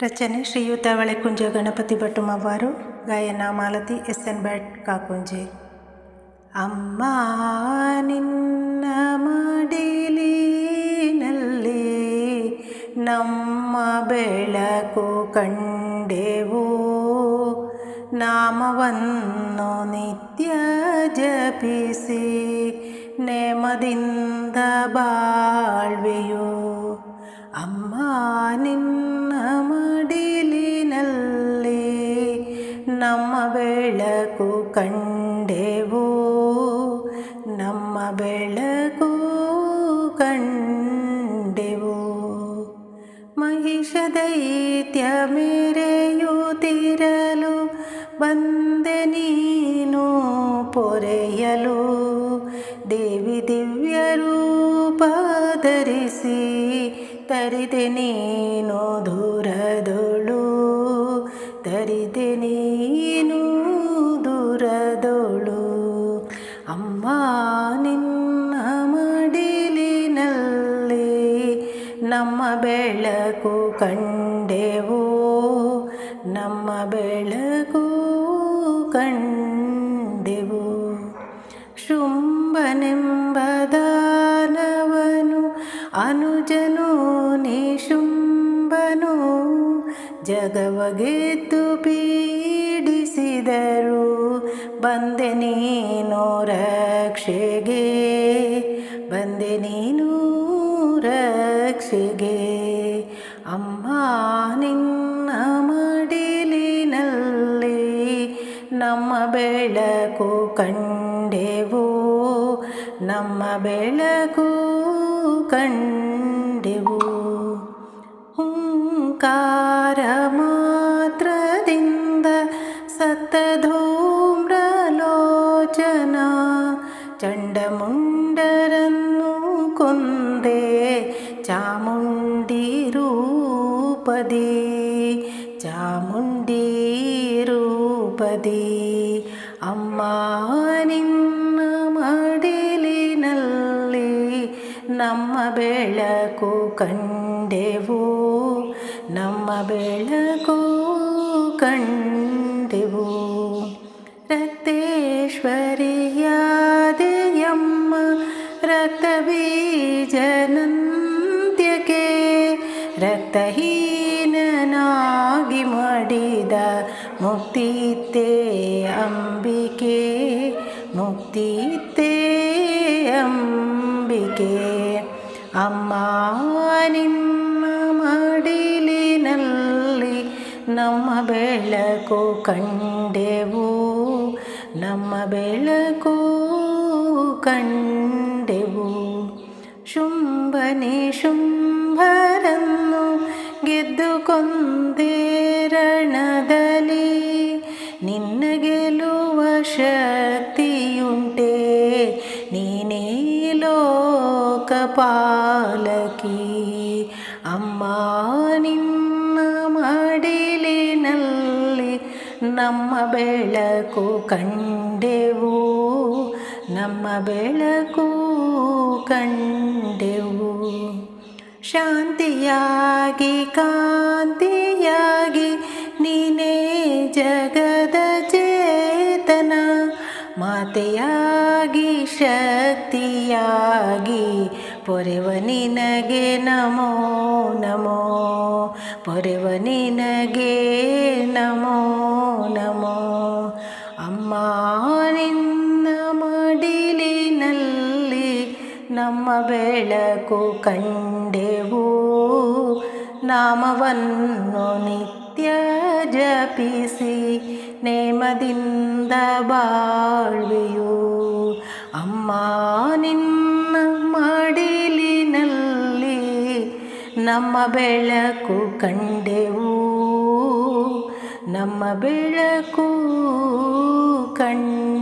ರಚನೆ ಶ್ರೀಯುತ ಹೊಳೆಕುಂಜ ಗಣಪತಿ ಭಟ್ಟುಮವರು. ಗಾಯನ ಮಾಲತಿ ಎಸ್.ಎನ್. ಭಟ್ ಕಾಕುಂಜೆ. ಅಮ್ಮ ನಿನ್ನ ಮಡಿಲಿನಲ್ಲಿ ನಮ್ಮ ಬೆಳಕು ಕಂಡೆವು, ನಾಮವನ್ನು ನಿತ್ಯ ಜಪಿಸಿ ನೇಮದಿಂದ ಬಾಳ್ವೆಯು. ಅಮ್ಮ ನಿನ್ನ ಮಡಿಲಿನಲ್ಲಿ ನಮ್ಮ ಬೆಳಕು ಕಂಡೆವು, ನಮ್ಮ ಬೆಳಕು ಕಂಡೆವು. ಮಹಿಷ ದೈತ್ಯ ಮೆರೆಯುತ್ತಿರಲು ಬಂದೆ ನೀನು ಪೊರೆಯಲು, ದೇವಿ ದಿವ್ಯ ರೂಪ ಧರಿಸಿ ತರಿದೆ ನೀನು ದೂರದೊಳು, ತರಿದೆ ನೀನು ದೂರದೊಳು. ಅಮ್ಮ ನಿನ್ನ ಮಡಿಲಿನಲ್ಲಿ ನಮ್ಮ ಬೆಳಕು ಕಂಡೆವು, ನಮ್ಮ ಬೆಳಕು ಕಂಡೆವು. ಶುಂಭನೆಂಬ ದಾನವನು ಅನುಜನು ನಿಶುಂಭನು, ಜಗವ ಗೆದ್ದು ಪೀಡಿಸಿದರು ಬಂದೆ ನೀನು ರಕ್ಷೆಗೆ, ಬಂದೆ ನೀನು ರಕ್ಷೆಗೆ. ಅಮ್ಮ ನಿನ್ನ ಮಡಿಲಿನಲ್ಲಿ ನಮ್ಮ ಬೆಳಕು ಕಂಡೆವು, ನಮ್ಮ ಬೆಳಕು ಕಂಡೆವು. ಹುಂಕಾರ ಮಾತ್ರದಿಂದ ಸತ್ತ ಧೂಮ್ರಲೋಚನ, ಚಂಡಮುಂಡರನ್ನು ಕೊಂದೆ ಚಾಮುಂಡಿ ರೂಪದಿ, ಚಾಮುಂಡಿ ರೂಪದಿ. ಅಮ್ಮ ನಿನ್ನ ಮಡಿಲಿನಲ್ಲಿ ನಮ್ಮ ಬೆಳಕು ಕಂಡೆವು, ನಮ್ಮ ಬೆಳಕು ಕಂಡೆವು. ರಕ್ತೇಶ್ವರಿಯಾದೆಯಮ್ಮ ರಕ್ತಬೀಜನಂತ್ಯಕ್ಕೆ, ರಕ್ತಹೀನನಾಗಿ ಮಡಿದ ಮುಕ್ತಿತ್ತೇ ಅಂಬಿಕೆ, ಮುಕ್ತಿತ್ತೇ ಅಂಬಿಕೆ. ಅಮ್ಮ ನಿನ್ನ ಮಡಿಲಿನಲ್ಲಿ ನಮ್ಮ ಬೆಳಕು ಕಂಡೆವು, ನಮ್ಮ ಬೆಳಕು ಕಂಡೆವು. ಶುಂಭನೆ ಶುಂಭರನ್ನು ಗೆದ್ದು ಕೊಂದೆ ರಣದಲ್ಲಿ, ನಿನ್ನ ಗೆಲ್ಲುವ ಶಕ್ತಿಯುಂಟೆ ನೀನೇ ಲೋಕಪಾಲಕಿ. ಅಮ್ಮ ನಿನ್ನ ಮಡಿಲಿನಲ್ಲಿ ನಮ್ಮ ಬೆಳಕು ಕಂಡೆವು, ನಮ್ಮ ಬೆಳಕು ಕಂಡೆವು. ಶಾಂತಿಯಾಗಿ ಕಾಂತಿಯಾಗಿ ನೀನೇ ಜಗದ ಚೇತನ, ಮಾತೆಯಾಗಿ ಶಕ್ತಿಯಾಗಿ ಪೊರೆವ ನಿನಗೆ ನಮೋ ನಮೋ, ಪೊರೆವ ನಿನಗೆ ನಮೋ ನಮೋ. ಅಮ್ಮ ನಿನ್ನ ಮಡಿಲಿನಲ್ಲಿ ನಮ್ಮ ಬೆಳಕು ಕಂಡೆವು, ನಾಮವನ್ನು ನಿತ್ಯ ಜಪಿಸಿ ನೇಮದಿಂದ ಬಾಳ್ವೆಯು. ಅಮ್ಮ ನಿನ್ನ ಮಡಿಲಿನಲ್ಲಿ ನಮ್ಮ ಬೆಳಕು ಕಂಡೆವು, ನಮ್ಮ ಬೆಳಕು ಕಂಡೆವು.